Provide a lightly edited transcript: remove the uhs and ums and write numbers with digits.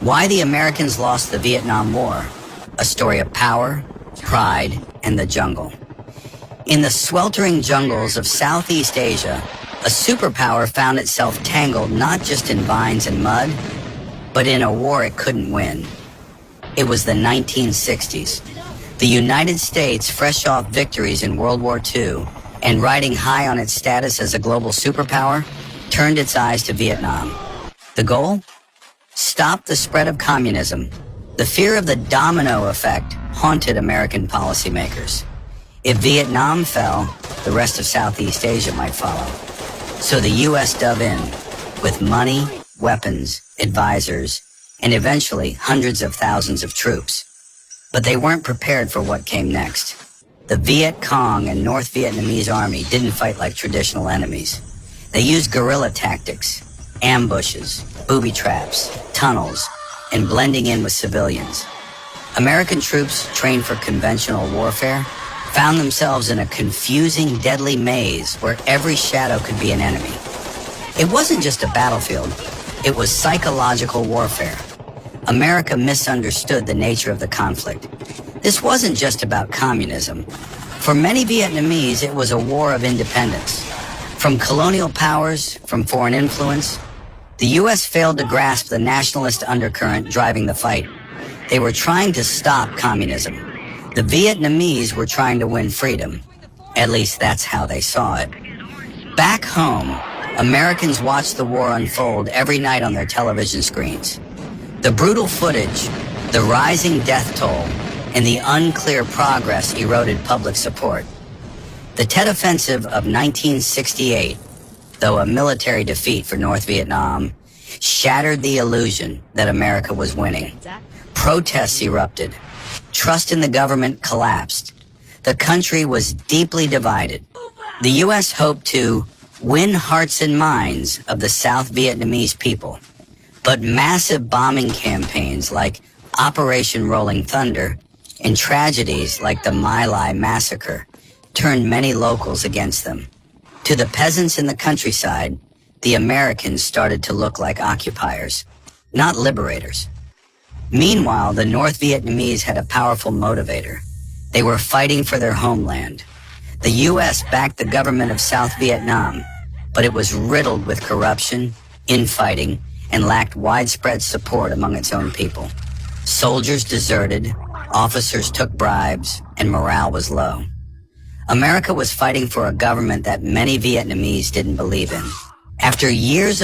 Why the Americans lost the Vietnam War. A story of power, pride, and the jungle. In the sweltering jungles of Southeast Asia, a superpower found itself tangled not just in vines and mud, but in a war it couldn't win. It was the 1960s. The United States, fresh off victories in World War II and riding high on its status as a global superpower, turned its eyes to Vietnam. The goal? Stop the spread of communism. The fear of the domino effect haunted American policymakers. If Vietnam fell, the rest of Southeast Asia might follow. So the U.S. dove in with money, weapons, advisors, and eventually hundreds of thousands of troops. But they weren't prepared for what came next. The Viet Cong and North Vietnamese army didn't fight like traditional enemies. They used guerrilla tactics, ambushes, booby traps, tunnels, and blending in with civilians. American troops trained for conventional warfare found themselves in a confusing, deadly maze where every shadow could be an enemy. It wasn't just a battlefield, it was psychological warfare. America misunderstood the nature of the conflict. This wasn't just about communism. For many Vietnamese, it was a war of independence. From colonial powers, from foreign influence, the U.S. failed to grasp the nationalist undercurrent driving the fight. They were trying to stop communism. The Vietnamese were trying to win freedom. At least that's how they saw it. Back home, Americans watched the war unfold every night on their television screens. The brutal footage, the rising death toll, and the unclear progress eroded public support. The Tet Offensive of 1968, though a military defeat for North Vietnam, shattered the illusion that America was winning. Protests erupted. Trust in the government collapsed. The country was deeply divided. The U.S. hoped to win hearts and minds of the South Vietnamese people. But massive bombing campaigns like Operation Rolling Thunder and tragedies like the My Lai massacre turned many locals against them. To the peasants in the countryside, the Americans started to look like occupiers, not liberators. Meanwhile, the North Vietnamese had a powerful motivator. They were fighting for their homeland. The U.S. backed the government of South Vietnam, but it was riddled with corruption, infighting, and lacked widespread support among its own people. Soldiers deserted, officers took bribes, and morale was low. America was fighting for a government that many Vietnamese didn't believe in. After years of